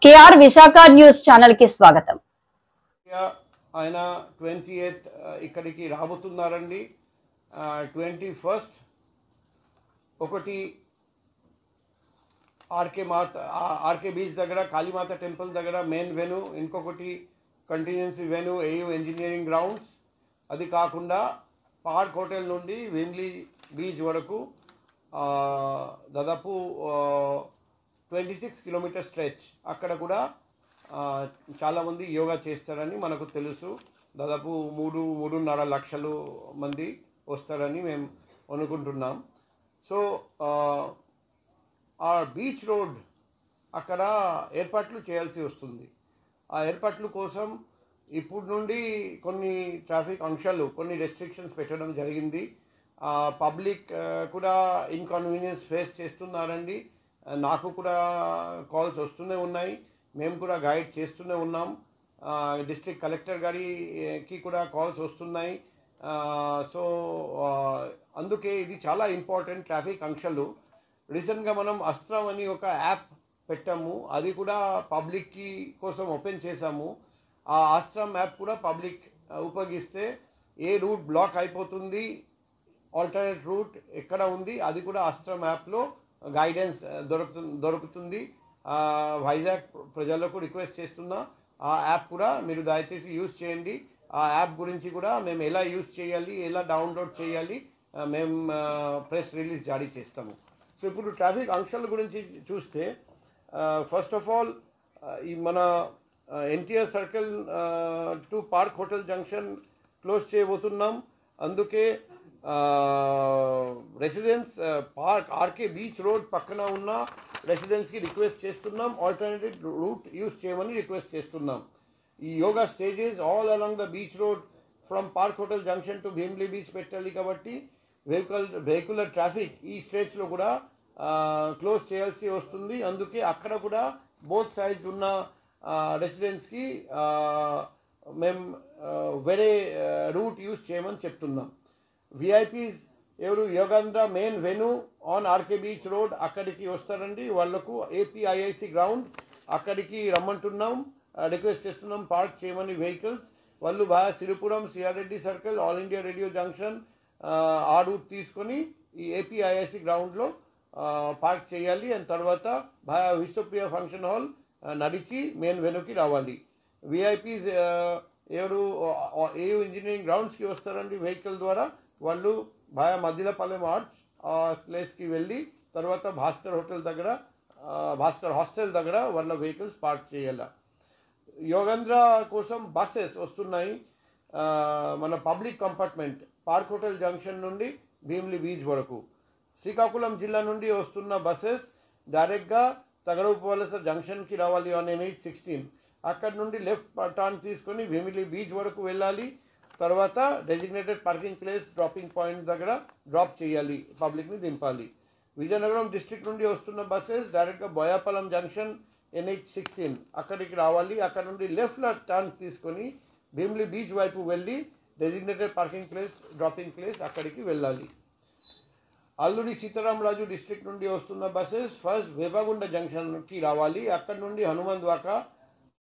KR Visakha news channel కి స్వాగతం. ఆయన 28 ఇక్కడికి రాబోతున్నారండి. 21 ఒకటి ఆర్కే బీచ్ దగ్గర కాళీమాత టెంపుల్ దగ్గర మెయిన్ వెన్యూ, ఇంకొకటి కంటిన్యూన్సీ వెన్యూ ఏయూ ఇంజనీరింగ్ గ్రౌండ్స్. అది కాకుండా పార్క్ హోటల్ నుండి వెమ్లీ బీచ్ వరకు దాదాపు 26 కిలోమీటర్ స్ట్రెచ్. అక్కడ కూడా చాలామంది యోగా చేస్తారని మనకు తెలుసు. దాదాపు 3.5 లక్షలు మంది వస్తారని మేము అనుకుంటున్నాం. సో ఆ బీచ్ రోడ్ అక్కడ ఏర్పాట్లు చేయాల్సి వస్తుంది. ఆ ఏర్పాట్ల కోసం ఇప్పుడు నుండి కొన్ని ట్రాఫిక్ ఆంక్షలు, కొన్ని రెస్ట్రిక్షన్స్ పెట్టడం జరిగింది. పబ్లిక్ కూడా ఇన్కన్వీనియన్స్ ఫేస్ చేస్తున్నారండి. నాకు కూడా కాల్స్ వస్తూనే ఉన్నాయి, మేము కూడా గైడ్ చేస్తూనే ఉన్నాం. డిస్ట్రిక్ట్ కలెక్టర్ గారికి కూడా కాల్స్ వస్తున్నాయి. సో అందుకే ఇది చాలా ఇంపార్టెంట్ ట్రాఫిక్ ఆంక్షలు. రీసెంట్గా మనం అస్త్రం అని ఒక యాప్ పెట్టాము, అది కూడా పబ్లిక్కి కోసం ఓపెన్ చేశాము. ఆ అస్త్రం యాప్ కూడా పబ్లిక్ ఉపయోగిస్తే ఏ రూట్ బ్లాక్ అయిపోతుంది, ఆల్టర్నేట్ రూట్ ఎక్కడ ఉంది, అది కూడా అస్త్రం యాప్లో గైడెన్స్ దొరుకుతుంది. వైజాగ్ ప్రజలకు రిక్వెస్ట్ చేస్తున్నా, ఆ యాప్ కూడా మీరు దయచేసి యూజ్ చేయండి. ఆ యాప్ గురించి కూడా మేము ఎలా యూజ్ చేయాలి, ఎలా డౌన్లోడ్ చేయాలి, మేము ప్రెస్ రిలీజ్ జారీ చేస్తాము. సో ఇప్పుడు ట్రాఫిక్ ఆంక్షల గురించి చూస్తే, ఫస్ట్ ఆఫ్ ఆల్ ఈ మన NTR circle to park hotel junction close చేయబోతున్నాం. అందుకే residence park RK beach road పక్కన ఉన్న రెసిడెన్స్కి రిక్వెస్ట్ చేస్తున్నాం, ఆల్టర్నేటివ్ రూట్ యూజ్ చేయమని రిక్వెస్ట్ చేస్తున్నాం. ఈ yoga stages all along the beach road from park hotel junction to Bheemili beach పెట్టాలి. కాబట్టి వెహికులర్ ట్రాఫిక్ ఈ స్ట్రెచ్లో కూడా క్లోజ్ చేయాల్సి వస్తుంది. అందుకే అక్కడ కూడా బోత్ సైడ్స్ ఉన్న రెసిడెన్స్కి మేము వేరే రూట్ యూజ్ చేయమని చెప్తున్నాం. విఐపీస్ ఎవరు Yogandhra main venue on RK beach road అక్కడికి వస్తారండి. వాళ్లకు ఏపీఐఐసి గ్రౌండ్ అక్కడికి రమ్మంటున్నాం, రిక్వెస్ట్ చేస్తున్నాం పార్క్ చేయమని వెహికల్స్. వాళ్ళు బాగా Siripuram, CR Reddy circle, all India radio junction ఆ రూట్ తీసుకొని ఈ ఏపీఐఐసి గ్రౌండ్లో పార్క్ చేయాలి. అండ్ తర్వాత బాగా విశ్వప్రియ ఫంక్షన్ హాల్ నడిచి మెయిన్ వెన్యూకి రావాలి. విఐపీస్ ఎవరు ఏయూ ఇంజనీరింగ్ గ్రౌండ్స్కి వస్తారండి వెహికల్ ద్వారా, వాళ్ళు బాగా మధ్యలపల్లెం ఆర్చ్ ఆ ప్లేస్కి వెళ్ళి తర్వాత భాస్కర్ హాస్టల్ దగ్గర వాళ్ళ వెహికల్స్ పార్క్ చేయాలి. యోగేంద్ర కోసం బస్సెస్ వస్తున్నాయి. మన public compartment park hotel junction నుండి భీమ్లీ బీచ్ వరకు. శ్రీకాకుళం జిల్లా నుండి వస్తున్న బస్సెస్ డైరెక్ట్గా తగడపువలస జంక్షన్కి రావాలి ఆన్ NH-16. అక్కడ నుండి లెఫ్ట్ టర్న్ తీసుకొని భీమిలీ బీచ్ వరకు వెళ్ళాలి. తర్వాత designated parking place dropping point దగ్గర డ్రాప్ చేయాలి, పబ్లిక్ని దింపాలి. విజయనగరం డిస్ట్రిక్ట్ నుండి వస్తున్న బస్సెస్ డైరెక్ట్గా బోయాపల్లం జంక్షన్ NH-16 అక్కడికి రావాలి. అక్కడ నుండి లెఫ్ట్లో టర్న్ తీసుకొని భీమ్లీ బీచ్ వైపు వెళ్ళి designated parking place dropping place అక్కడికి వెళ్ళాలి. అల్లూరి సీతారామరాజు డిస్ట్రిక్ట్ నుండి వస్తున్న బస్సెస్ ఫస్ట్ వేపగుండ జంక్షన్కి రావాలి. అక్కడ నుండి హనుమంత్ వాకా